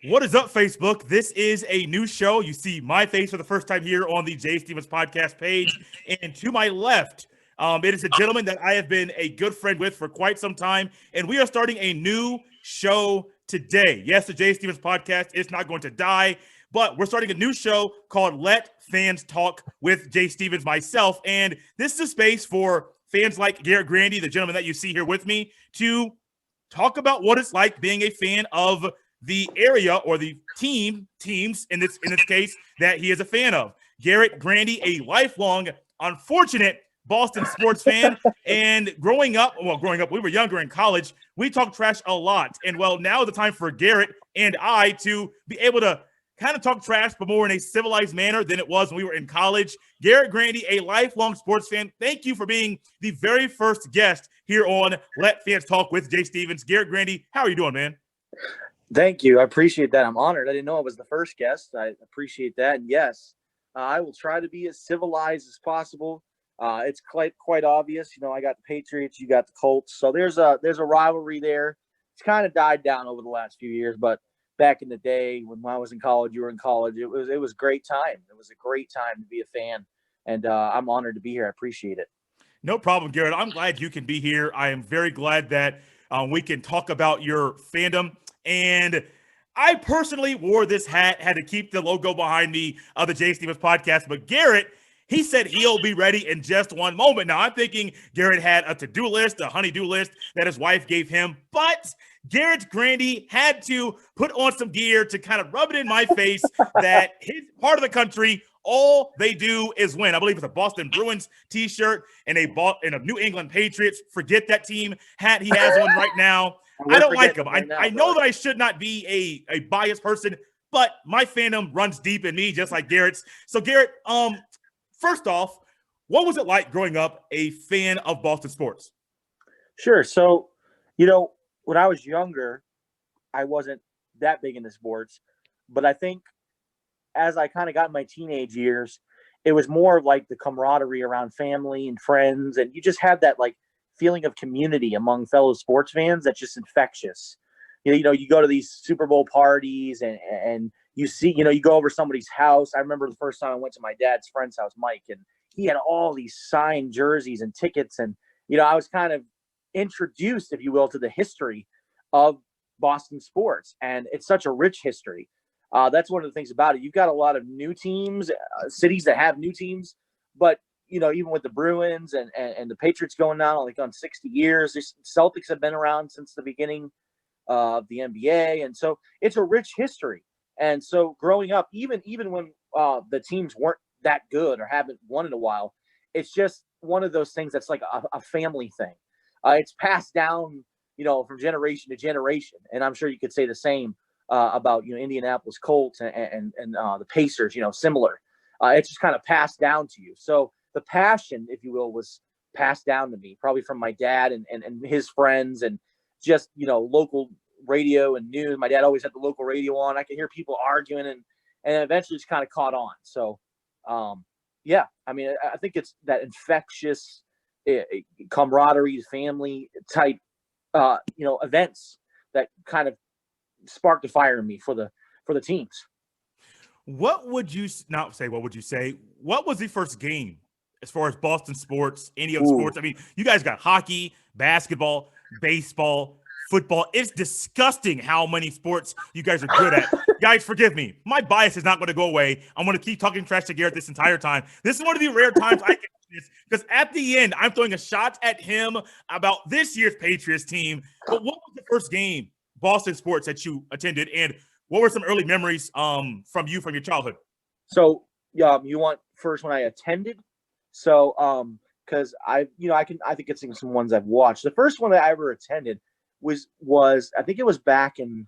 What is up, Facebook? This is a new show. You see my face for the first time here on the Jay Stevens podcast page. And to my left, it is a gentleman that I have been a good friend with for quite some time. And we are starting a new show today. Yes, the Jay Stevens podcast is not going to die, but we're starting a new show called Let Fans Talk with Jay Stevens, myself. And this is a space for fans like Garrett Grandy, the gentleman that you see here with me, to talk about what it's like being a fan of the area or the teams in this case that he is a fan of. Garrett Grandy, a lifelong unfortunate Boston sports fan, and growing up, we were younger in college, we talked trash a lot. And well, now is the time for Garrett and I to be able to kind of talk trash, but more in a civilized manner than it was when we were in college. Garrett Grandy, a lifelong sports fan, thank you for being the very first guest here on Let Fans Talk with Jay Stevens. Garrett Grandy, how are you doing, man? Thank you. I appreciate that. I'm honored. I didn't know I was the first guest. I appreciate that. And yes, I will try to be as civilized as possible. It's quite obvious. You know, I got the Patriots, you got the Colts. So there's a rivalry there. It's kind of died down over the last few years, but back in the day when I was in college, you were in college, it was a great time. It was a great time to be a fan. And I'm honored to be here. I appreciate it. No problem, Garrett. I'm glad you can be here. I am very glad that we can talk about your fandom. And I personally wore this hat, had to keep the logo behind me of the Jay Stevens podcast. But Garrett, he said he'll be ready in just one moment. Now, I'm thinking Garrett had a to-do list, a honey-do list that his wife gave him. But Garrett Grandy had to put on some gear to kind of rub it in my face that his part of the country, all they do is win. I believe it's a Boston Bruins t-shirt and a New England Patriots forget that team hat he has on right now. I don't like him. I know that I should not be a biased person, but my fandom runs deep in me, just like Garrett's. So, Garrett, first off, what was it like growing up a fan of Boston sports? Sure. So, you know, when I was younger, I wasn't that big into sports, but I think as I kind of got in my teenage years, it was more of like the camaraderie around family and friends, and you just had that like feeling of community among fellow sports fans that's just infectious. You know, you go to these Super Bowl parties and you see, you know, you go over somebody's house. I remember the first time I went to my dad's friend's house, Mike, and he had all these signed jerseys and tickets. And, you know, I was kind of introduced, if you will, to the history of Boston sports. And it's such a rich history. That's one of the things about it. You've got a lot of new teams, cities that have new teams, but you know, even with the Bruins and the Patriots going on, like on 60 years, the Celtics have been around since the beginning of the NBA. And so it's a rich history. And so growing up, even when the teams weren't that good or haven't won in a while, it's just one of those things that's like a family thing. It's passed down, you know, from generation to generation. And I'm sure you could say the same about, you know, Indianapolis Colts and the Pacers, you know, similar. It's just kind of passed down to you. So the passion, if you will, was passed down to me, probably from my dad and his friends, and just, you know, local radio and news. My dad always had the local radio on. I could hear people arguing, and eventually just kind of caught on. So, yeah, I mean, I think it's that infectious camaraderie, family type, you know, events that kind of sparked a fire in me for the teams. What would you not say? What would you say? What was the first game as far as Boston sports, any other sports? I mean, you guys got hockey, basketball, baseball, football. It's disgusting how many sports you guys are good at. Guys, forgive me. My bias is not going to go away. I'm going to keep talking trash to Garrett this entire time. This is one of the rare times I can do this, because at the end, I'm throwing a shot at him about this year's Patriots team. But what was the first game, Boston sports, that you attended, and what were some early memories from your childhood? So, you want first when I attended? So, because I think it's some ones I've watched. The first one that I ever attended was I think it was back in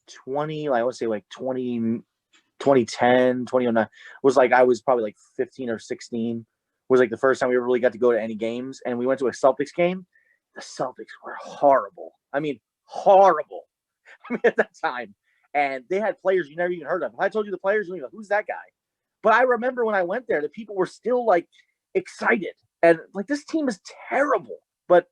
2010, 2009. Was like I was probably like 15 or 16. Was like the first time we ever really got to go to any games, and we went to a Celtics game. The Celtics were horrible. I mean, horrible. I mean, at that time. And they had players you never even heard of. If I told you the players, you'd be like, who's that guy? But I remember when I went there, the people were still like excited. And like, this team is terrible. But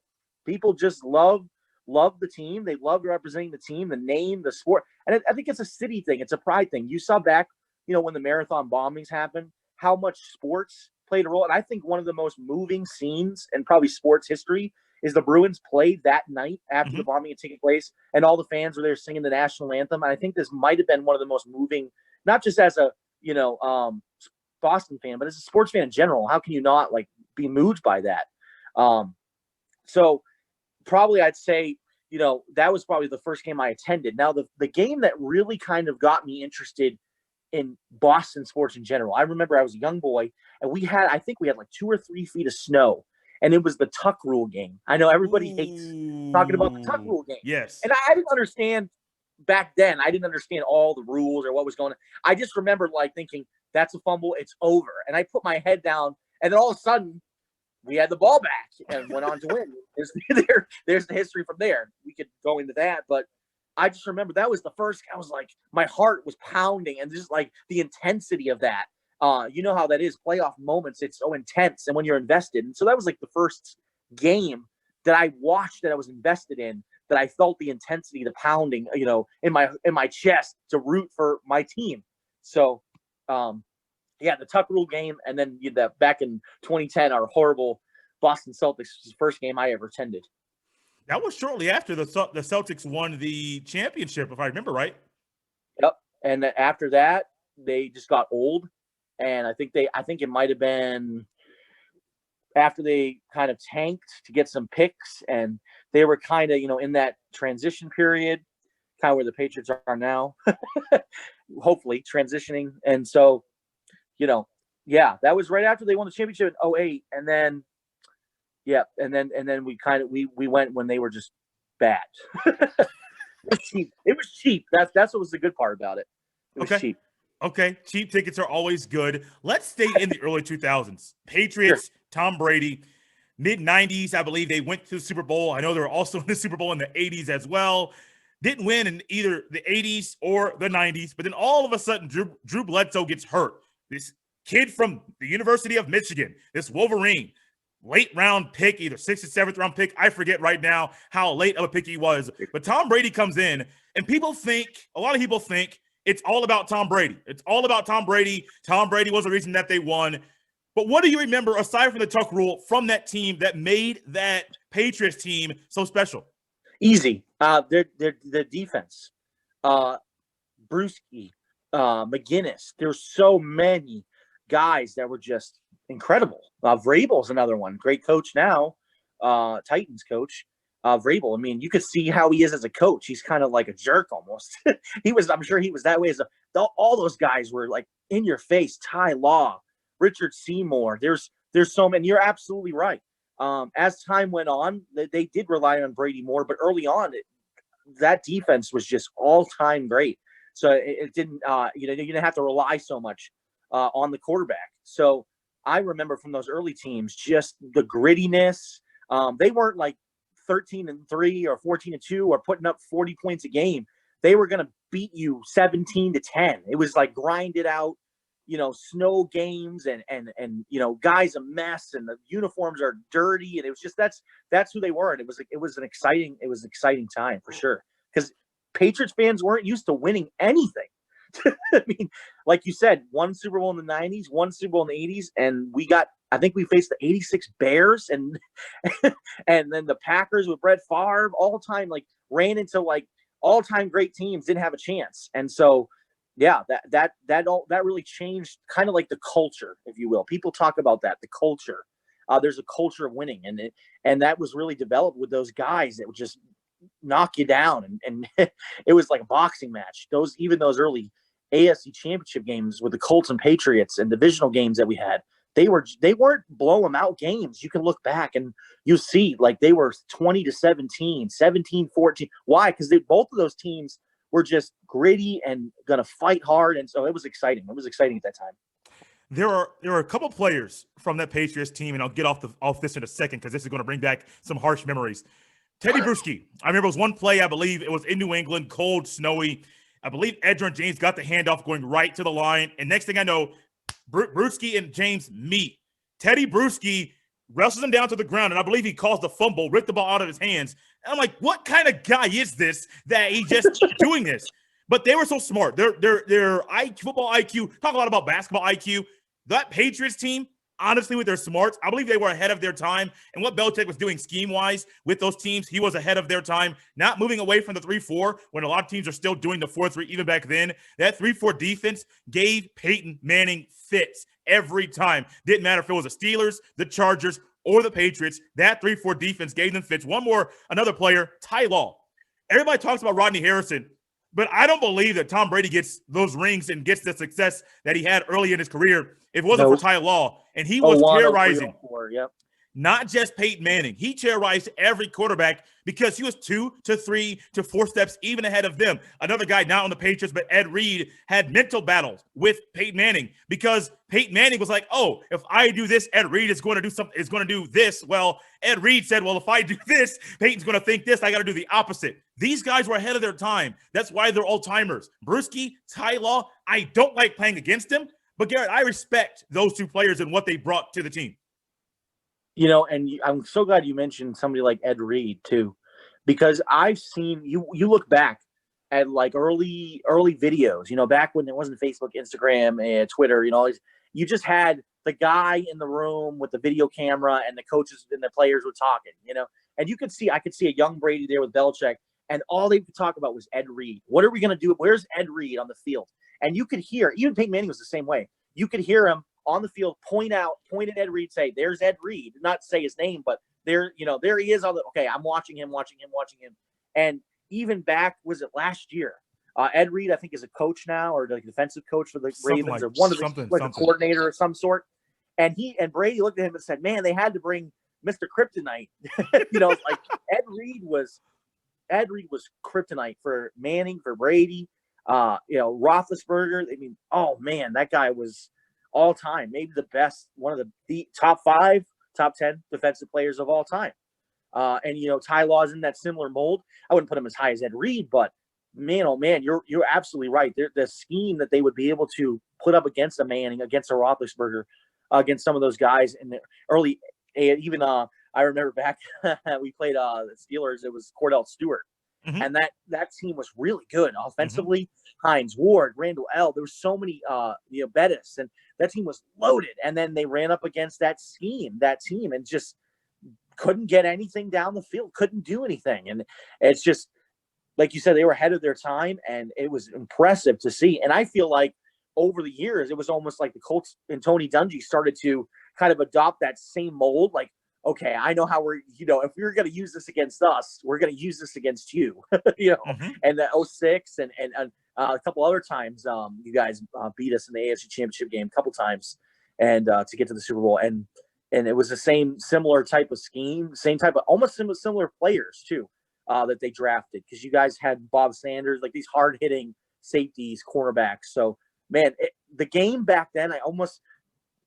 people just love love the team. They loved representing the team, the name, the sport. And I think it's a city thing. It's a pride thing. You saw back, when the marathon bombings happened, how much sports played a role. And I think one of the most moving scenes in probably sports history is the Bruins played that night after the bombing had taken place, and all the fans were there singing the national anthem. And I think this might have been one of the most moving, not just as a, Boston fan, but as a sports fan in general. How can you not be moved by that? So probably I'd say, that was probably the first game I attended. Now, the game that really kind of got me interested in Boston sports in general, I remember I was a young boy, and I think we had 2 or 3 feet of snow, and it was the tuck rule game. I know everybody hates talking about the tuck rule game. Yes. And I didn't understand back then. I didn't understand all the rules or what was going on. I just remember thinking, that's a fumble, it's over. And I put my head down, and then all of a sudden, we had the ball back and went on to win. There's the history from there. We could go into that, but I just remember that was the first. I was my heart was pounding, and just the intensity of that. You know how that is, playoff moments. It's so intense, and when you're invested, and so that was the first game that I watched that I was invested in. That I felt the intensity, the pounding, in my chest to root for my team. So, the Tuck Rule game, and then that back in 2010, our horrible Boston Celtics was the first game I ever attended. That was shortly after the Celtics won the championship, if I remember right. Yep. And after that, they just got old, and I think it might have been after they kind of tanked to get some picks, and they were kind of in that transition period, kind of where the Patriots are now, hopefully transitioning, and so. That was right after they won the championship in 2008. And then, and then we went when they were just bad. It was cheap. It was cheap. That's what was the good part about it. It was cheap. Okay. Cheap tickets are always good. Let's stay in the early 2000s. Patriots, sure. Tom Brady, mid-90s, I believe they went to the Super Bowl. I know they were also in the Super Bowl in the 80s as well. Didn't win in either the 80s or the 90s. But then all of a sudden, Drew Bledsoe gets hurt. This kid from the University of Michigan, this Wolverine, late round pick, either 6th or 7th round pick. I forget right now how late of a pick he was. But Tom Brady comes in, and a lot of people think it's all about Tom Brady. It's all about Tom Brady. Tom Brady was the reason that they won. But what do you remember, aside from the Tuck Rule, from that team that made that Patriots team so special? Easy. Their defense. Bruski. McGinnis. There's so many guys that were just incredible. Vrabel's another one. Great coach now, Titans coach. Vrabel. I mean, you could see how he is as a coach. He's kind of like a jerk almost. I'm sure he was that way all those guys were in your face. Ty Law, Richard Seymour. There's so many. You're absolutely right. As time went on, they did rely on Brady more, but early on, that defense was just all-time great. So it didn't, you didn't have to rely so much on the quarterback. So I remember from those early teams, just the grittiness. They weren't 13-3 or 14-2 or putting up 40 points a game. They were going to beat you 17-10. It was grinded out, snow games and guys a mess, and the uniforms are dirty, and it was just that's who they were. And it was an exciting time for sure, because Patriots fans weren't used to winning anything. I mean, like you said, one Super Bowl in the 90s, one Super Bowl in the 80s, and I think we faced the 86 Bears and and then the Packers with Brett Favre, all time ran into all-time great teams, didn't have a chance. And so that really changed kind of the culture, if you will. People talk about that, the culture. There's a culture of winning, and that was really developed with those guys that would just knock you down, and it was like a boxing match. Those early AFC championship games with the Colts and Patriots and divisional games that we had, they weren't blow them out games. You can look back and you see they were 20-17, 17-14. Why? Because both of those teams were just gritty and gonna fight hard, and so it was exciting. It was exciting at that time. There are a couple players from that Patriots team, and I'll get off this in a second because this is going to bring back some harsh memories. Tedy Bruski. I remember it was one play, I believe it was in New England, cold, snowy. I believe Edgerrin James got the handoff going right to the line. And next thing I know, Bruski and James meet. Tedy Bruski wrestles him down to the ground, and I believe he caused the fumble, ripped the ball out of his hands. And I'm like, what kind of guy is this that he just doing this? But they were so smart. Their football IQ, talk a lot about basketball IQ. That Patriots team, honestly, with their smarts, I believe they were ahead of their time. And what Belichick was doing scheme-wise with those teams, he was ahead of their time, not moving away from the 3-4 when a lot of teams are still doing the 4-3 even back then. That 3-4 defense gave Peyton Manning fits every time. Didn't matter if it was the Steelers, the Chargers, or the Patriots. That 3-4 defense gave them fits. Another player, Ty Law. Everybody talks about Rodney Harrison, but I don't believe that Tom Brady gets those rings and gets the success that he had early in his career if it wasn't for Ty Law. And he was terrorizing. Yep. Not just Peyton Manning. He terrorized every quarterback because he was 2 to 3 to 4 steps even ahead of them. Another guy not on the Patriots, but Ed Reed had mental battles with Peyton Manning because Peyton Manning was like, oh, if I do this, Ed Reed is going to do something, is going to do this. Well, Ed Reed said, well, if I do this, Peyton's going to think this. I got to do the opposite. These guys were ahead of their time. That's why they're all-timers. Bruski, Ty Law, I don't like playing against them, but Garrett, I respect those two players and what they brought to the team. You know, and I'm so glad you mentioned somebody like Ed Reed too, because I've seen you look back at like early videos, you know, back when there wasn't Facebook, Instagram, and Twitter, you know, you just had the guy in the room with the video camera and the coaches and the players were talking, you know, and I could see a young Brady there with Belichick, and all they could talk about was Ed Reed. What are we going to do? Where's Ed Reed on the field? And you could hear, even Peyton Manning was the same way. You could hear him on the field, point at Ed Reed, say, there's Ed Reed, not say his name, but there he is on the, okay, I'm watching him. And even back, was it last year? Ed Reed, I think, is a coach now, or like defensive coach for the Ravens, or one of the, like a coordinator of some sort. And Brady looked at him and said, man, they had to bring Mr. Kryptonite. You know, like Ed Reed was kryptonite for Manning, for Brady, you know, Roethlisberger. I mean, oh man, that guy was all time, maybe the best, one of the top 5, top 10 defensive players of all time. And you know, Ty Law is in that similar mold. I wouldn't put him as high as Ed Reed, but man, oh man, you're absolutely right. The scheme that they would be able to put up against a Manning, against a Roethlisberger, against some of those guys in the early, even I remember back we played the Steelers. It was Cordell Stewart. Mm-hmm. And that team was really good offensively. Mm-hmm. Hines Ward, Randall L. There were so many, you know, Bettis, and that team was loaded. And then they ran up against that team, and just couldn't get anything down the field, couldn't do anything. And it's just, like you said, they were ahead of their time, and it was impressive to see. And I feel like over the years, it was almost like the Colts and Tony Dungy started to kind of adopt that same mold, like, okay, I know how we're, you know, if we're going to use this against us, we're going to use this against you, you know. Mm-hmm. And the 06 and a couple other times, you guys beat us in the AFC Championship game a couple times, and to get to the Super Bowl. And it was the similar type of scheme, same type of, almost similar players too, that they drafted, because you guys had Bob Sanders, like these hard hitting safeties, cornerbacks. So man, the game back then,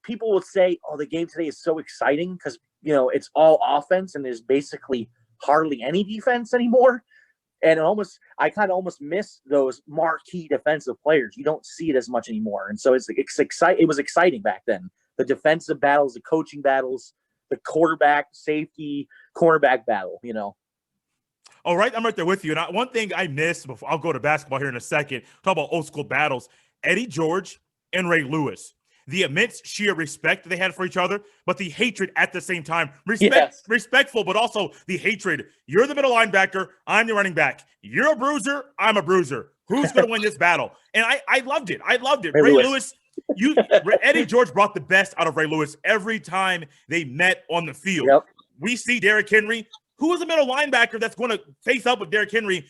people would say, oh, the game today is so exciting because, you know, it's all offense and there's basically hardly any defense anymore. And I kind of almost miss those marquee defensive players. You don't see it as much anymore. And so it was exciting back then. The defensive battles, the coaching battles, the quarterback, safety, cornerback battle, you know. All right, I'm right there with you. And one thing I missed before, I'll go to basketball here in a second, talk about old school battles, Eddie George and Ray Lewis. The immense sheer respect that they had for each other, but the hatred at the same time. Respectful, but also the hatred. You're the middle linebacker. I'm the running back. You're a bruiser. I'm a bruiser. Who's going to win this battle? And I loved it. Ray Lewis, Eddie George brought the best out of Ray Lewis every time they met on the field. Yep. We see Derrick Henry. Who is a middle linebacker that's going to face up with Derrick Henry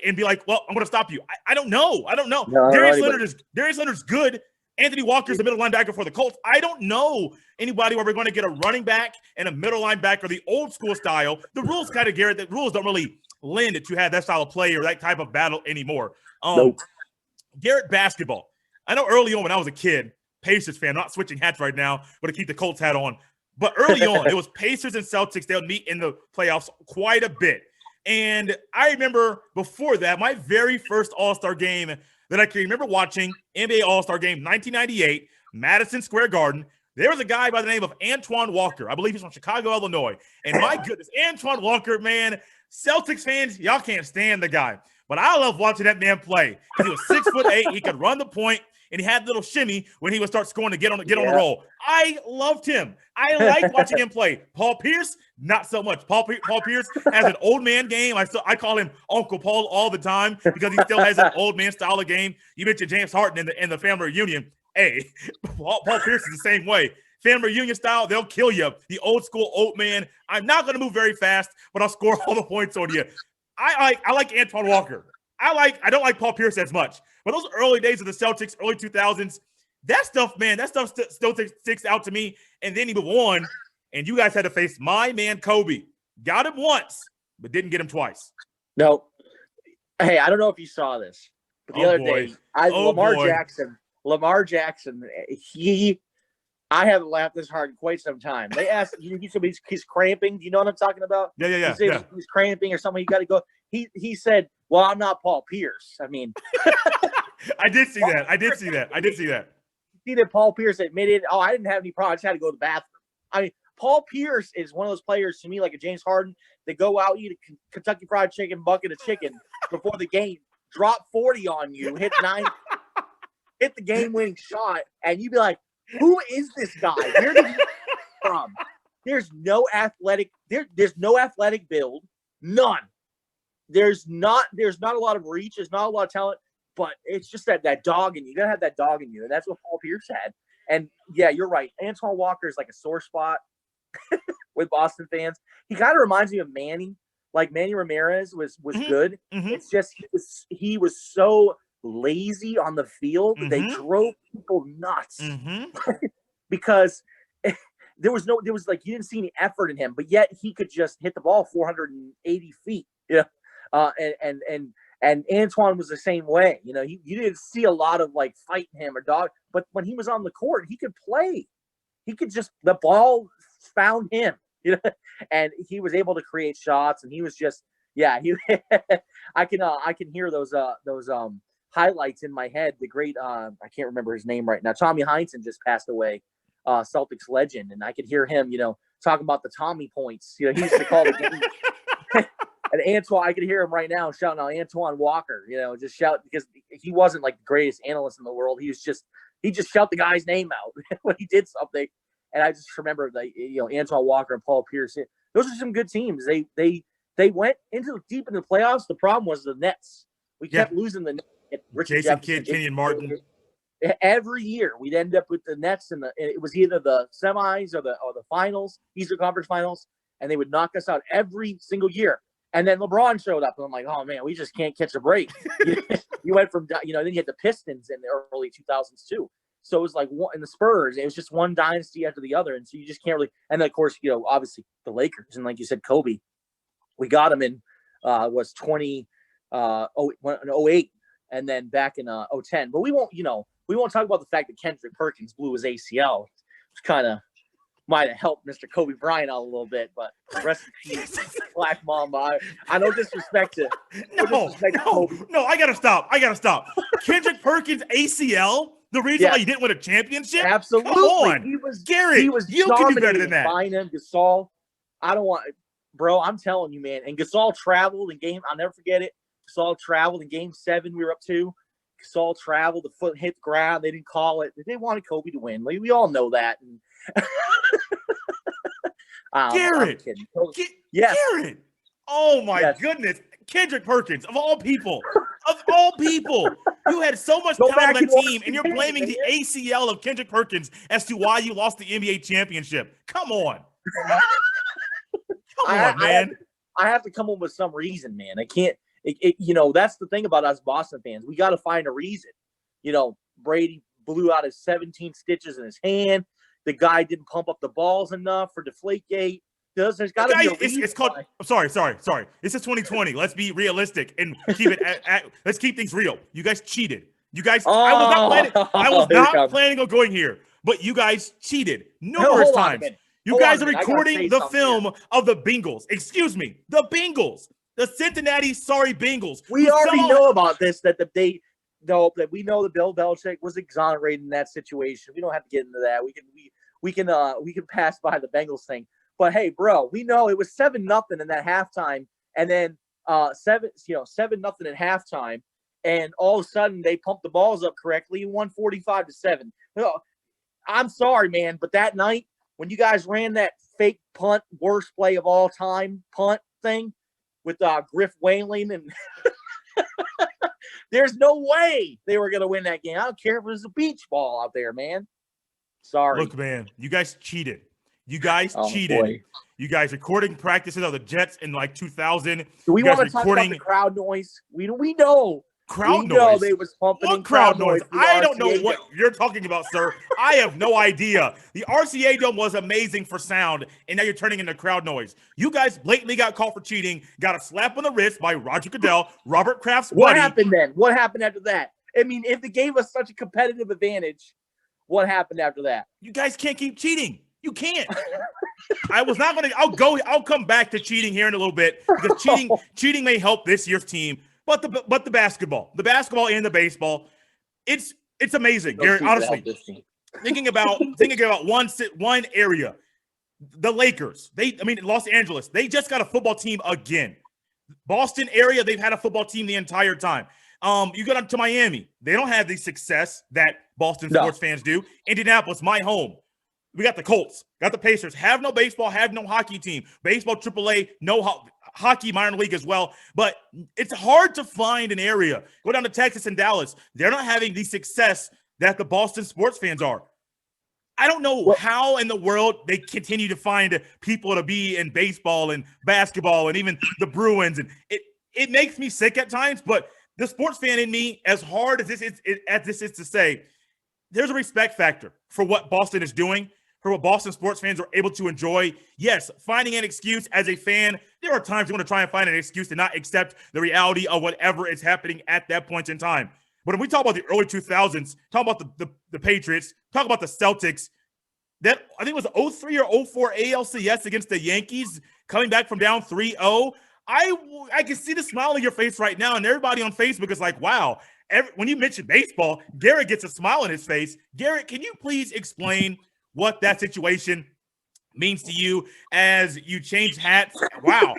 and be like, well, I'm going to stop you? I don't know. No, Darius Leonard's good. Anthony Walker's the middle linebacker for the Colts. I don't know anybody where we're going to get a running back and a middle linebacker, the old school style. The rules kind of, Garrett, the rules don't really lend to have that style of play or that type of battle anymore. Nope. Garrett, basketball. I know early on when I was a kid, Pacers fan, not switching hats right now, but to keep the Colts hat on. But early on, it was Pacers and Celtics. They would meet in the playoffs quite a bit. And I remember before that, my very first All-Star game that I can remember watching, NBA All-Star Game 1998, Madison Square Garden. There was a guy by the name of Antoine Walker. I believe he's from Chicago, Illinois. And my goodness, Antoine Walker, man, Celtics fans, y'all can't stand the guy. But I love watching that man play. He was 6'8". He could run the point, and he had a little shimmy when he would start scoring to get on the roll. I loved him. I liked watching him play. Paul Pierce, not so much. Paul Pierce has an old man game. I call him Uncle Paul all the time because he still has an old man style of game. You mentioned James Harden in the family reunion. Hey, Paul Pierce is the same way. Family reunion style, they'll kill you. The old school old man. I'm not going to move very fast, but I'll score all the points on you. I like Antoine Walker. I don't like Paul Pierce as much. But those early days of the Celtics, early 2000s, that stuff still sticks out to me. And then he moved on, and you guys had to face my man Kobe. Got him once, but didn't get him twice. No. Hey, I don't know if you saw this, but the other day, Lamar Jackson, I haven't laughed this hard in quite some time. They asked, he said he's cramping. Do you know what I'm talking about? Yeah. He said he's cramping or something. You got to go. He said, well, I'm not Paul Pierce. I mean. I did see that. See that Paul Pierce admitted, I didn't have any problems. I just had to go to the bathroom. I mean, Paul Pierce is one of those players to me, like a James Harden. They go out, eat a Kentucky Fried Chicken bucket of chicken before the game, drop 40 on you, hit the game-winning shot, and you'd be like, who is this guy? Where did he come from? There's no athletic build. None. There's not a lot of reach. There's not a lot of talent, but it's just that dog in you. You gotta have that dog in you, and that's what Paul Pierce had. And yeah, you're right. Antoine Walker is like a sore spot with Boston fans. He kind of reminds me of Manny. Like Manny Ramirez was good. Mm-hmm. It's just he was so lazy on the field. Mm-hmm. They drove people nuts because there was like, you didn't see any effort in him, but yet he could just hit the ball 480 feet. Yeah. And Antoine was the same way. You didn't see a lot of like fighting him or dog, but when he was on the court, he could play. He could just, the ball found him, and he was able to create shots, and he was just, I can hear those highlights in my head. The great, I can't remember his name right now. Tommy Heinsohn just passed away, Celtics legend, and I could hear him, talking about the Tommy points. He used to call the game. And Antoine, I could hear him right now shouting out Antoine Walker. Just shout, because he wasn't like the greatest analyst in the world. He just shout the guy's name out when he did something. And I just remember Antoine Walker and Paul Pierce. Those are some good teams. They went deep into the playoffs. The problem was the Nets. We kept losing the Nets. Jason Kidd, Kenyon Martin. Every year we'd end up with the Nets, and it was either the semis or the finals, Eastern Conference Finals, and they would knock us out every single year. And then LeBron showed up, and I'm like, oh man, we just can't catch a break. You went from then you had the Pistons in the early 2000s too. So it was like in the Spurs, it was just one dynasty after the other, and so you just can't really. And then of course, obviously the Lakers, and like you said, Kobe, we got him in was 08, and then back in 010. But we won't talk about the fact that Kendrick Perkins blew his ACL, which kind of might have helped Mr. Kobe Bryant out a little bit, but rest in peace, Black Mamba. I no disrespect to Kobe. No, I gotta stop. Kendrick Perkins ACL, the reason why you didn't win a championship? Absolutely. Come on. Garrett, you can do better than that. Bynum, Gasol. I don't want, bro, I'm telling you, man. And Gasol traveled in game, I'll never forget it. Gasol traveled in game 7, we were up 2. Gasol traveled, the foot hit the ground. They didn't call it. They wanted Kobe to win. We all know that. And Garrett. Garrett. Oh my goodness. Kendrick Perkins, of all people, you had so much talent on that team, and you're blaming the ACL of Kendrick Perkins as to why you lost the NBA championship. Come on. Man. I have to come up with some reason, man. I can't. That's the thing about us Boston fans. We got to find a reason. Brady blew out his 17 stitches in his hand. The guy didn't pump up the balls enough for Deflategate. There's got to be a reason. It's called. Sorry. This is 2020. Let's be realistic and keep it. Let's keep things real. You guys cheated. You guys. I was not planning on going here, but you guys cheated numerous times. You guys are recording the film of the Bengals. Excuse me, the Bengals. The Cincinnati, Bengals. We already know about this, that we know that Bill Belichick was exonerated in that situation. We don't have to get into that. We can pass by the Bengals thing. But hey, bro, we know it was 7-0 in that halftime, and then 7-0 at halftime, and all of a sudden they pumped the balls up correctly and won 45-7. I'm sorry, man, but that night when you guys ran that fake punt, worst play of all time punt thing with Griff Whaling, and there's no way they were going to win that game. I don't care if it was a beach ball out there, man. Sorry. Look, man, you guys cheated. You guys cheated. Boy. You guys recording practices of the Jets in like 2000. Do we want to talk about the crowd noise? We know. Crowd noise. Know they was pumping what in crowd noise? I don't know RCA what you're talking about, sir. I have no idea. The RCA Dome was amazing for sound, and now you're turning into crowd noise. You guys blatantly got caught for cheating, got a slap on the wrist by Roger Goodell, Robert Kraft's buddy. What happened then? What happened after that? I mean, if it gave us such a competitive advantage, what happened after that? You guys can't keep cheating. You can't. I was not going to. I'll come back to cheating here in a little bit because cheating may help this year's team. But the basketball and the baseball, it's amazing, Garrett. Honestly, thinking about one area, the Lakers. Los Angeles. They just got a football team again. Boston area, they've had a football team the entire time. You go down to Miami, they don't have the success that Boston sports fans do. Indianapolis, my home. We got the Colts, got the Pacers, have no baseball, have no hockey team. Baseball, AAA, no hockey minor league as well. But it's hard to find an area. Go down to Texas and Dallas. They're not having the success that the Boston sports fans are. I don't know how in the world they continue to find people to be in baseball and basketball and even the Bruins. And it makes me sick at times, but the sports fan in me, as hard as this is to say, there's a respect factor for what Boston is doing, for what Boston sports fans are able to enjoy. Yes, finding an excuse as a fan, there are times you want to try and find an excuse to not accept the reality of whatever is happening at that point in time. But when we talk about the early 2000s, talk about the Patriots, talk about the Celtics, that I think it was 03 or 04 ALCS against the Yankees, coming back from down 3-0. I can see the smile on your face right now, and everybody on Facebook is like, wow. When you mention baseball, Garrett gets a smile on his face. Garrett, can you please explain what that situation means to you as you change hats? Wow.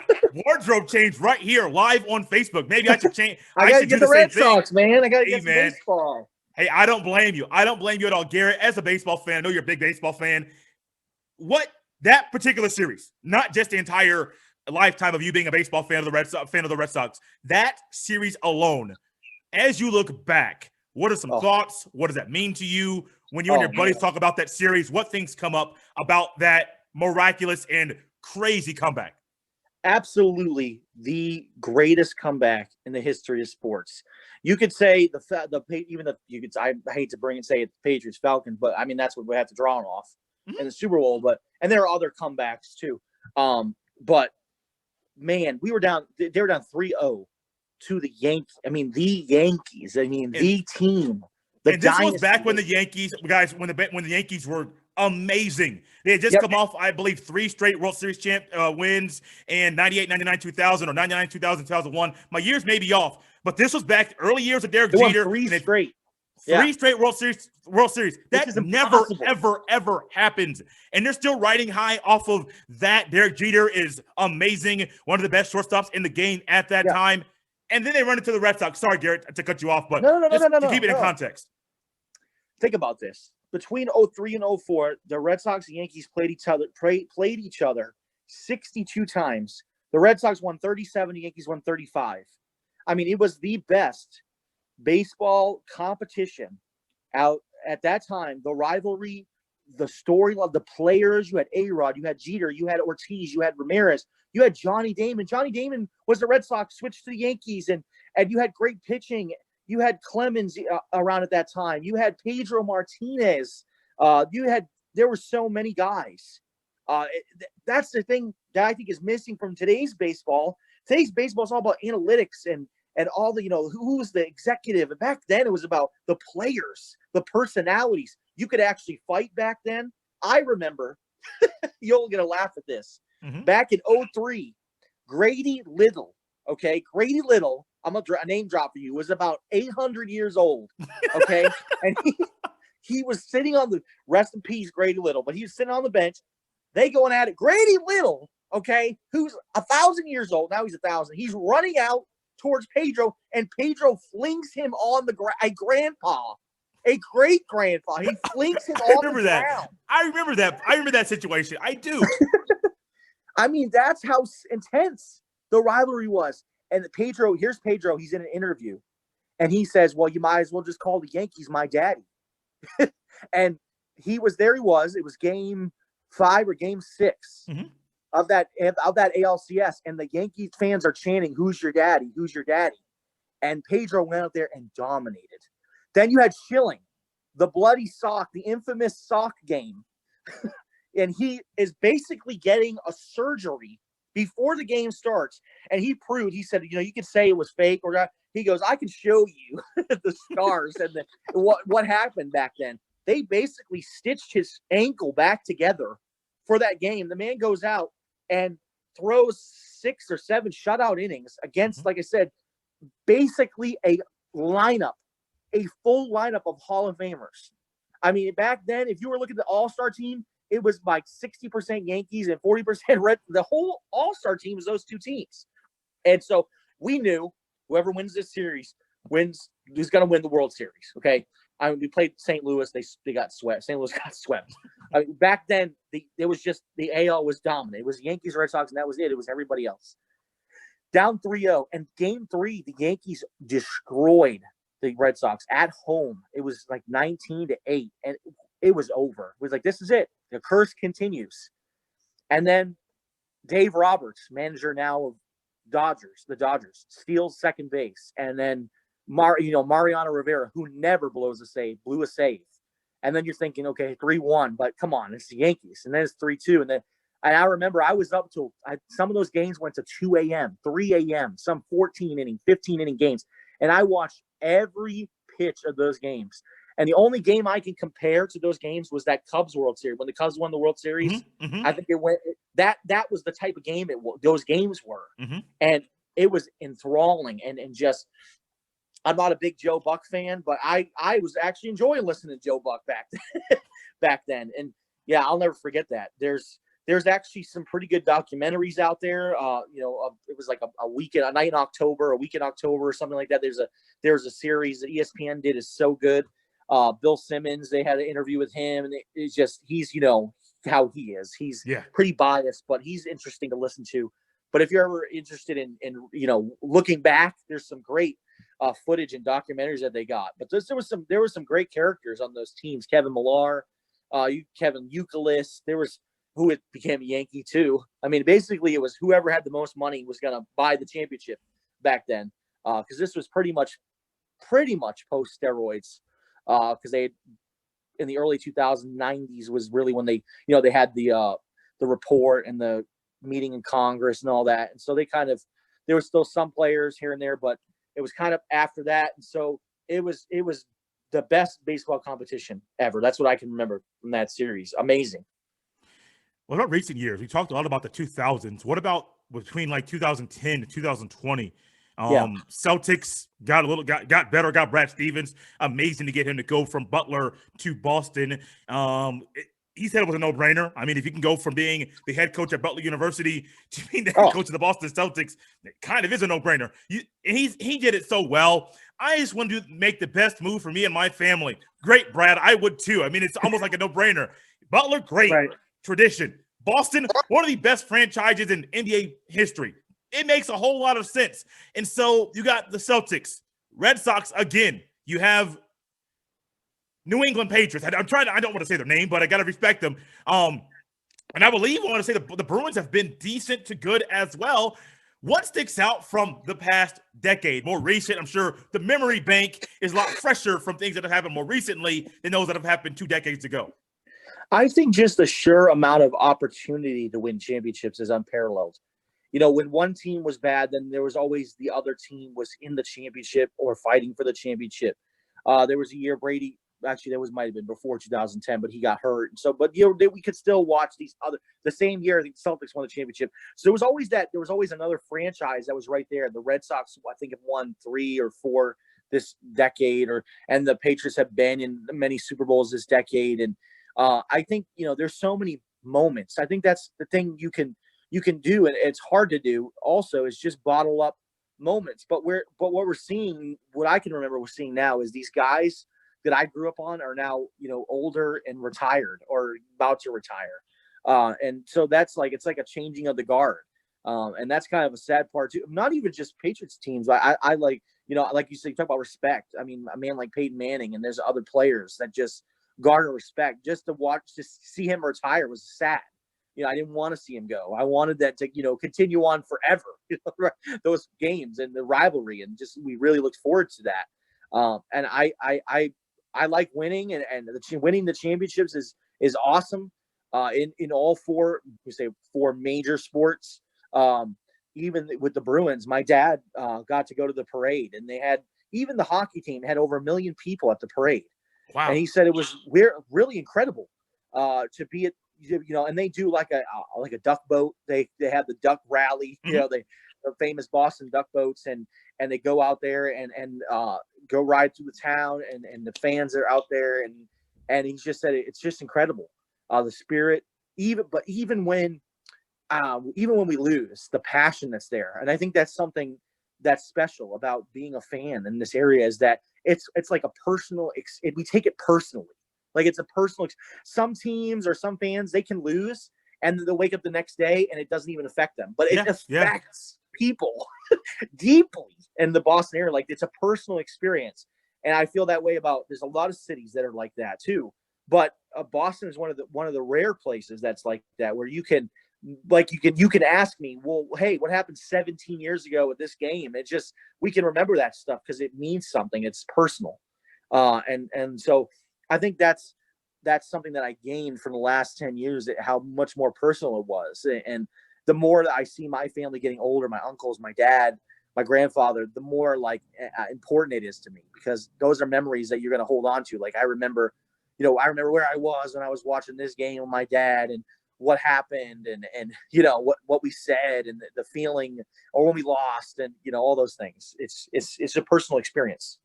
Wardrobe change right here, live on Facebook. Maybe I should change. I got to get the Red Sox, man. I got to get some baseball. Hey, I don't blame you. I don't blame you at all, Garrett. As a baseball fan, I know you're a big baseball fan. What that particular series, not just the entire lifetime of you being a baseball fan of the Red Sox, that series alone, as you look back, what are some thoughts? What does that mean to you when you and your buddies talk about that series? What things come up about that miraculous and crazy comeback? Absolutely the greatest comeback in the history of sports. You could say I hate to say it, the Patriots Falcons, but I mean that's what we have to draw off in the Super Bowl. And there are other comebacks too. But man, they were down 3-0 to the Yankees. I mean the Yankees. I mean the team. And this was back when the Yankees, guys, when the Yankees were amazing. They had just come off, I believe, 3 straight World Series wins in 98, 99, 2000, or 99, 2000, 2001. My years may be off, but this was back early years of Derek Jeter. 3 straight. 3 straight World Series. That never, ever happens. And they're still riding high off of that. Derek Jeter is amazing. One of the best shortstops in the game at that time. And then they run into the Red Sox. Sorry, Garrett, to cut you off, but to keep it in context. Think about this. Between 03 and 04, the Red Sox and Yankees played each other 62 times. The Red Sox won 37, the Yankees won 35. I mean, it was the best baseball competition out at that time. The rivalry, the story of the players. You had A-Rod, you had Jeter, you had Ortiz, you had Ramirez, you had Johnny Damon. Johnny Damon was the Red Sox, switched to the Yankees, and you had great pitching. You had Clemens around at that time. You had Pedro Martinez. There were so many guys. That's the thing that I think is missing from today's baseball. Today's baseball is all about analytics and all the, who was the executive. And back then it was about the players, the personalities. You could actually fight back then. I remember, you'll get a laugh at this. Back in 03, Grady Little, Grady Little, I'm going to name drop for you, was about 800 years old, okay? And he was sitting on the, rest in peace, Grady Little, but he was sitting on the bench. They going at it. Grady Little okay, who's 1,000 years old. Now he's 1,000. He's running out towards Pedro, and Pedro flings him on the ground. A grandpa, a great grandpa. He flings him on the ground. I remember that. I remember that situation. I do. I mean, that's how intense the rivalry was. And Pedro, here's Pedro. He's in an interview, and he says, well, you might as well just call the Yankees my daddy. And he was there. He was. It was game 5 or game 6 of that ALCS, and the Yankees fans are chanting, "Who's your daddy? Who's your daddy?" And Pedro went out there and dominated. Then you had Schilling, the bloody sock, the infamous sock game, and he is basically getting a surgery before the game starts. And he proved. He said, you could say it was fake or not. He goes, I can show you the scars and what happened back then. They basically stitched his ankle back together for that game. The man goes out and throws 6 or 7 shutout innings against, like I said, basically a full lineup of Hall of Famers. I mean, back then, if you were looking at the All-Star team, it was like 60% Yankees and 40% Red. The whole All-Star team was those two teams. And so we knew whoever wins this series who's going to win the World Series. Okay. I mean, we played St. Louis. They got swept. St. Louis got swept. I mean, back then, it was just the AL was dominant. It was the Yankees, Red Sox, and that was it. It was everybody else. Down 3-0. And game 3, the Yankees destroyed the Red Sox at home. It was like 19-8, and it was over. It was like, this is it. The curse continues. And then Dave Roberts, manager now of the Dodgers, steals second base. And then Mariano Rivera, who never blew a save. And then you're thinking, okay, 3-1, but come on, it's the Yankees. And then it's 3-2. And I remember I was up till some of those games went to 2 a.m., 3 a.m., some 14-inning, 15-inning games. And I watched every pitch of those games. And the only game I can compare to those games was that Cubs World Series. When the Cubs won the World Series, I think it went that was the type of game those games were. And it was enthralling and just I'm not a big Joe Buck fan, but I was actually enjoying listening to Joe Buck back then. And yeah, I'll never forget that. There's actually some pretty good documentaries out there. It was like a night in October, a week in October or something like that. There's a series that ESPN did is so good. Bill Simmons, they had an interview with him, and it's just he's how he is. He's pretty biased, but he's interesting to listen to. But if you're ever interested in looking back, there's some great footage and documentaries that they got. But there was some great characters on those teams. Kevin Millar, Kevin Youkilis. There was who it became a Yankee too. I mean, basically it was whoever had the most money was going to buy the championship back then. Because this was pretty much post steroids. Because they in the early 2090s was really when they had the report and the meeting in Congress and all that. And so there was still some players here and there, but it was kind of after that. And so it was the best baseball competition ever. That's what I can remember from that series. Amazing. What about recent years? We talked a lot about the 2000s. What about between like 2010 to 2020? Celtics got better, got Brad Stevens. Amazing to get him to go from Butler to Boston. He said it was a no-brainer. I mean, if you can go from being the head coach at Butler University to being the head coach of the Boston Celtics, it kind of is a no-brainer. He did it so well. I just wanted to make the best move for me and my family. Great, Brad. I would too. I mean, it's almost like a no-brainer. Butler, great. Right. Tradition. Boston, one of the best franchises in NBA history. It makes a whole lot of sense. And so you got the Celtics, Red Sox again. You have New England Patriots. I don't want to say their name, but I got to respect them. And I want to say the Bruins have been decent to good as well. What sticks out from the past decade, more recent? I'm sure the memory bank is a lot fresher from things that have happened more recently than those that have happened 2 decades ago. I think just the sheer amount of opportunity to win championships is unparalleled. When one team was bad, then there was always the other team was in the championship or fighting for the championship. There was a year Brady, actually that might have been before 2010, but he got hurt. And so, but we could still watch the same year the Celtics won the championship. So there was always another franchise that was right there. The Red Sox, I think, have won 3 or 4 this decade, and the Patriots have been in many Super Bowls this decade. And I think, there's so many moments. I think that's the thing you can you can do, and it's hard to do also, is just bottle up moments. But what we're seeing, what I can remember we're seeing now, is these guys that I grew up on are now, older and retired or about to retire. And so that's like, it's like a changing of the guard. And that's kind of a sad part too. Not even just Patriots teams. I like, like you said, you talk about respect. I mean, a man like Peyton Manning, and there's other players that just garner respect. Just to see him retire was sad. I didn't want to see him go. I wanted that to, continue on forever. Those games and the rivalry, and just we really looked forward to that. And I like winning, and winning the championships is awesome. In all four major sports. Even with the Bruins, my dad got to go to the parade, and they had, even the hockey team had over 1 million people at the parade. Wow. And he said it was really incredible to be at, and they do like a duck boat. They have the duck rally, Mm-hmm. The famous Boston duck boats, and they go out there and go ride through the town, and the fans are out there, and he just said it's just incredible, the spirit, even when we lose, the passion that's there. And I think that's something that's special about being a fan in this area, is that it's like a personal, we take it personally. Like it's a personal, some teams or some fans, they can lose and they'll wake up the next day and it doesn't even affect them, but it affects people deeply in the Boston area. Like it's a personal experience. And I feel that way about, there's a lot of cities that are like that too. But Boston is one of the rare places that's like that, where you can ask me, well, hey, what happened 17 years ago with this game? It just, we can remember that stuff because it means something. It's personal. And so I think that's something that I gained from the last 10 years, how much more personal it was. And the more that I see my family getting older, my uncles, my dad, my grandfather, the more like important it is to me, because those are memories that you're going to hold on to. Like I remember where I was when I was watching this game with my dad, and what happened, and what we said, and the feeling, or when we lost, and all those things. It's a personal experience.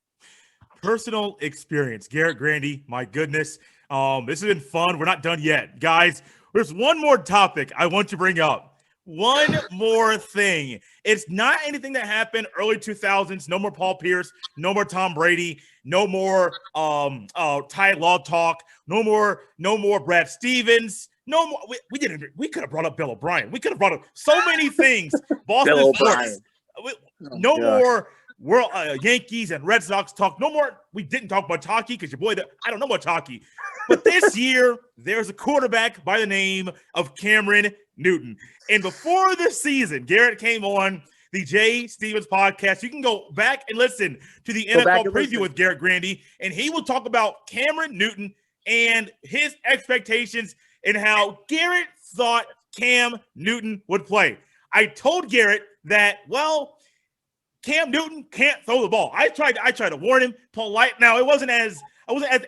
Personal experience. Garrett, Grandy, my goodness. This has been fun. We're not done yet. Guys, there's one more topic I want to bring up. One more thing. It's not anything that happened early 2000s. No more Paul Pierce. No more Tom Brady. No more Ty Law talk. No more Brad Stevens. No more. We could have brought up Bill O'Brien. We could have brought up so many things. Boston Bill sports. No more World Yankees and Red Sox talk. No more. We didn't talk about hockey because your boy, I don't know much hockey. But this year, there's a quarterback by the name of Cameron Newton. And before this season, Garrett came on the Jay Stevens podcast. You can go back and listen to the NFL preview with Garrett Grandy, and he will talk about Cameron Newton and his expectations and how Garrett thought Cam Newton would play. I told Garrett that, well, Cam Newton can't throw the ball. I tried to warn him polite. Now, I wasn't as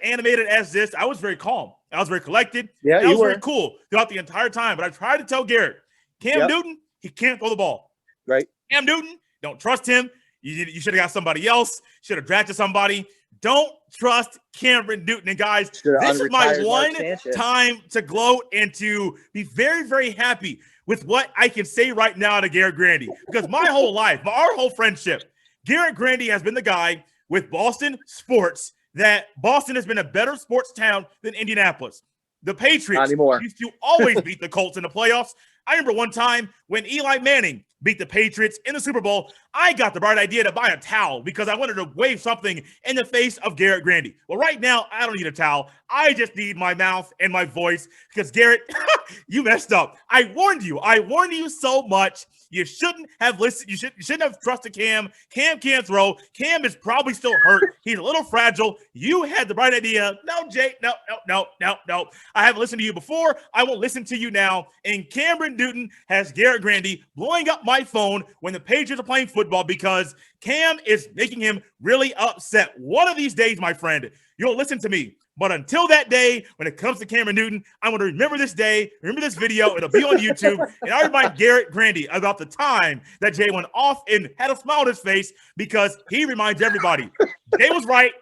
animated as this. I was very calm. I was very collected. Yeah, I was very cool throughout the entire time. But I tried to tell Garrett, Cam Newton, he can't throw the ball. Right. Cam Newton, don't trust him. You should have got somebody else. Should have drafted somebody. Don't trust Cameron Newton. And guys, this is my one time to gloat and to be very, very happy with what I can say right now to Garrett Grandy. Because my whole life, our whole friendship, Garrett Grandy has been the guy with Boston sports that Boston has been a better sports town than Indianapolis. The Patriots used to always beat the Colts in the playoffs. I remember one time when Eli Manning beat the Patriots in the Super Bowl, I got the bright idea to buy a towel because I wanted to wave something in the face of Garrett Grandy. Well, right now, I don't need a towel. I just need my mouth and my voice because, Garrett, you messed up. I warned you. I warned you so much. You shouldn't have listened. You shouldn't have trusted Cam. Cam can't throw. Cam is probably still hurt. He's a little fragile. You had the bright idea. No, Jay. No. I haven't listened to you before. I won't listen to you now. And Cameron Newton has Garrett Grandy blowing up my phone when the Patriots are playing football because Cam is making him really upset. One of these days, my friend, you'll listen to me. But until that day, when it comes to Cameron Newton, I'm going to remember this day, remember this video. It'll be on YouTube. And I remind Garrett Grandy about the time that Jay went off and had a smile on his face because he reminds everybody, Jay was right.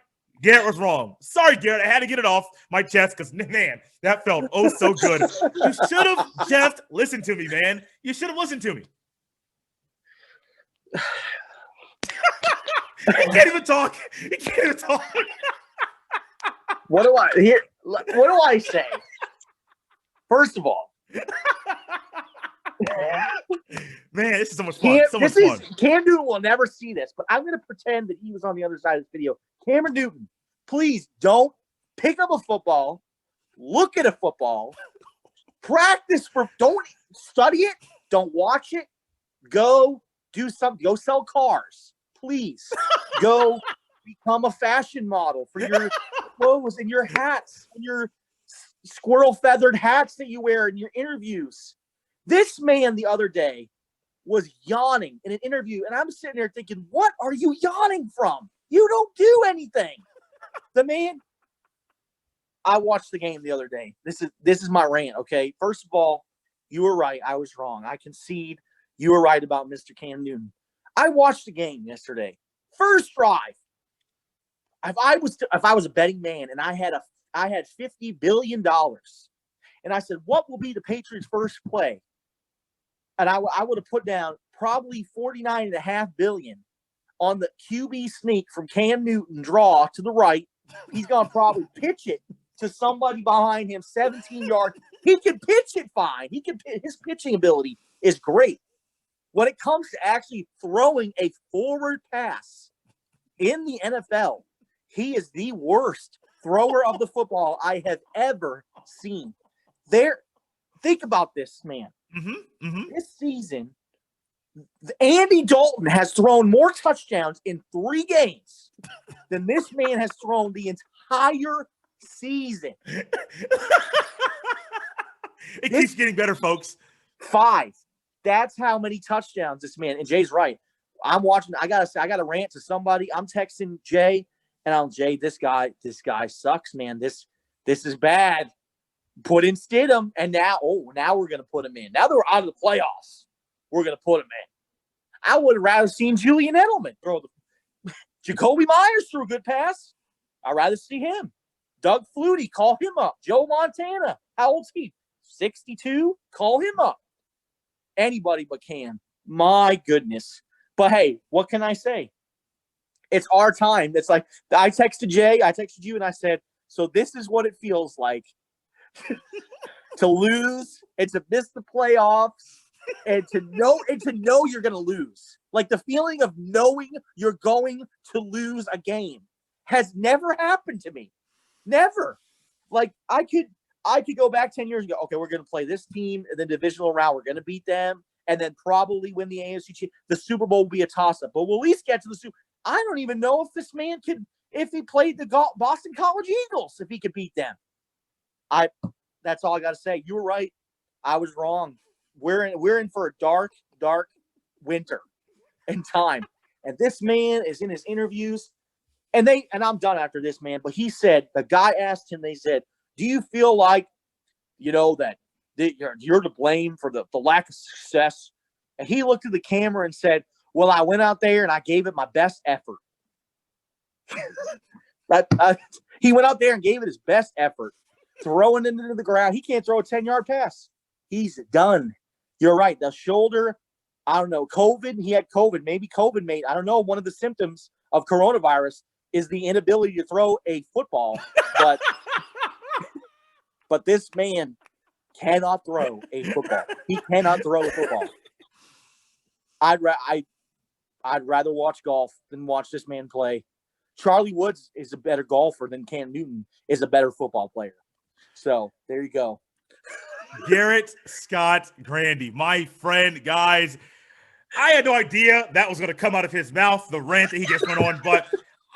Garrett was wrong. Sorry, Garrett. I had to get it off my chest because, man, that felt oh so good. You should have just listened to me, man. You should have listened to me. He can't even talk. He can't even talk. What do I say? First of all, man, this is so much fun. Cam Newton will never see this, but I'm going to pretend that he was on the other side of this video. Cameron Newton, please don't pick up a football, look at a football, don't study it, don't watch it, go do something, go sell cars, please. Go become a fashion model for your clothes and your hats and your squirrel feathered hats that you wear in your interviews. This man the other day was yawning in an interview, and I'm sitting there thinking, what are you yawning from? You don't do anything. The man, I watched the game the other day. This is my rant, okay? First of all, you were right. I was wrong. I concede you were right about Mr. Cam Newton. I watched the game yesterday. First drive. If I was a betting man and I had $50 billion, and I said, what will be the Patriots' first play? And I would have put down probably $49.5 billion on the QB sneak from Cam Newton draw to the right. He's going to probably pitch it to somebody behind him, 17 yards. He can pitch it fine. His pitching ability is great. When it comes to actually throwing a forward pass in the NFL, he is the worst thrower of the football I have ever seen. Think about this, man. This season, Andy Dalton has thrown more touchdowns in 3 games than this man has thrown the entire season. It keeps getting better, folks. 5. That's how many touchdowns this man. And Jay's right. I'm watching. I gotta rant to somebody. I'm texting Jay, and I'm Jay. This guy sucks, man. This is bad. Put in Stidham, and now we're gonna put him in. Now that we're out of the playoffs, we're gonna put him in. I would have rather seen Julian Edelman throw Jacoby Myers threw a good pass. I'd rather see him. Doug Flutie, call him up. Joe Montana, how old's he? 62. Call him up. Anybody but Cam. My goodness. But hey, what can I say? It's our time. It's like I texted Jay, I texted you, and I said, so this is what it feels like to lose and to miss the playoffs and to know you're going to lose. Like the feeling of knowing you're going to lose a game has never happened to me. Never. Like I could go back 10 years ago. Okay, we're going to play this team in the divisional round. We're going to beat them and then probably win the AFC. The Super Bowl will be a toss-up, but we'll at least get to the Super. I don't even know if this man could, if he played the Boston College Eagles, if he could beat them. That's all I got to say. You were right. I was wrong. We're in for a dark, dark winter in time. And this man is in his interviews, and I'm done after this, man. But he said, the guy asked him, they said, do you feel like, that you're to blame for the lack of success? And he looked at the camera and said, well, I went out there and I gave it my best effort. He went out there and gave it his best effort, throwing it into the ground. He can't throw a 10-yard pass. He's done. You're right. The shoulder, I don't know, COVID. He had COVID. Maybe COVID made, I don't know, one of the symptoms of coronavirus is the inability to throw a football. But this man cannot throw a football. He cannot throw a football. I'd rather watch golf than watch this man play. Charlie Woods is a better golfer than Cam Newton is a better football player. So there you go. Garrett Scott Grandy, my friend, guys. I had no idea that was going to come out of his mouth, the rant that he just went on, but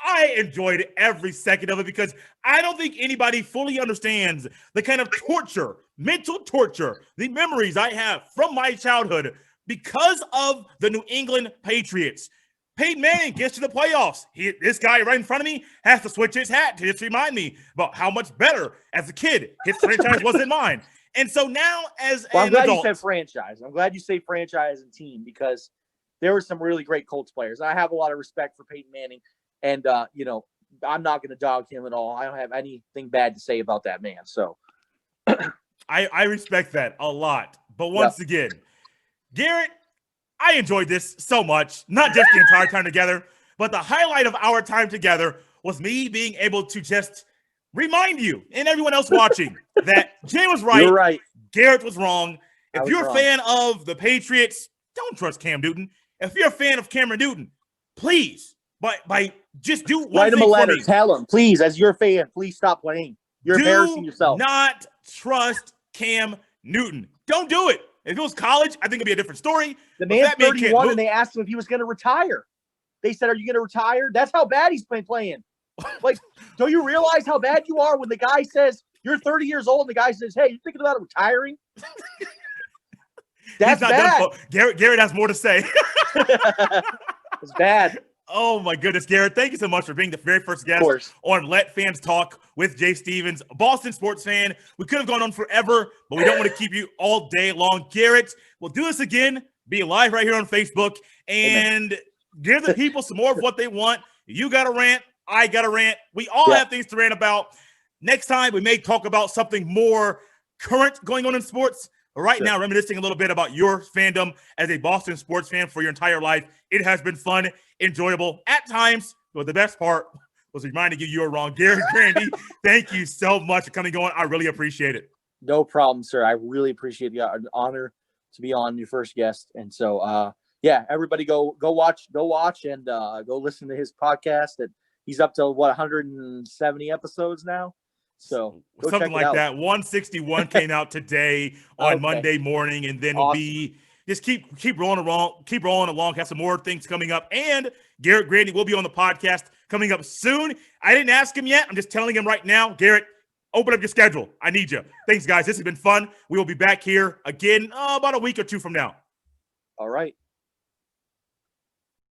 I enjoyed every second of it because I don't think anybody fully understands the kind of torture, mental torture, the memories I have from my childhood because of the New England Patriots. Peyton Manning gets to the playoffs. This guy right in front of me has to switch his hat to just remind me about how much better as a kid his franchise was than mine. And so now I'm glad you said franchise. I'm glad you say franchise and team because there were some really great Colts players. I have a lot of respect for Peyton Manning. And, I'm not going to dog him at all. I don't have anything bad to say about that man. So I respect that a lot. But once again, Garrett, I enjoyed this so much, not just the entire time together, but the highlight of our time together was me being able to just remind you and everyone else watching that Jay was right. You're right. Garrett was wrong. If was you're wrong. a fan of the Patriots, don't trust Cam Newton. If you're a fan of Cameron Newton, please, by just do one Write him thing a letter. for me. Tell him, please, as your fan, please stop playing. You're embarrassing yourself. Do not trust Cam Newton. Don't do it. If it was college, I think it'd be a different story. The man's 31, and they asked him if he was going to retire. They said, "Are you going to retire?" That's how bad he's been playing. Like, don't you realize how bad you are when the guy says you're 30 years old and the guy says, "Hey, you thinking about retiring?" That's bad. Garrett has more to say. It's bad. Oh my goodness, Garrett! Thank you so much for being the very first guest on Let Fans Talk with Jay Stevens, a Boston sports fan. We could have gone on forever, but we don't want to keep you all day long. Garrett, we'll do this again. Be live right here on Facebook and give the people some more of what they want. You got a rant. I got a rant. We all have things to rant about. Next time, we may talk about something more current going on in sports. But right now, reminiscing a little bit about your fandom as a Boston sports fan for your entire life. It has been fun, enjoyable at times, but the best part was reminding you were wrong. Garrett, Grandy, thank you so much for coming on. I really appreciate it. No problem, sir. I really appreciate the honor to be on your first guest. And so, everybody go watch and go listen to his podcast. That he's up to 170 episodes now. So something like that. 161 came out today on Monday morning, and then we'll be just keep rolling along. Have some more things coming up, and Garrett Grandy will be on the podcast coming up soon. I didn't ask him yet. I'm just telling him right now. Garrett, open up your schedule. I need you. Thanks, guys. This has been fun. We will be back here again about a week or two from now. All right.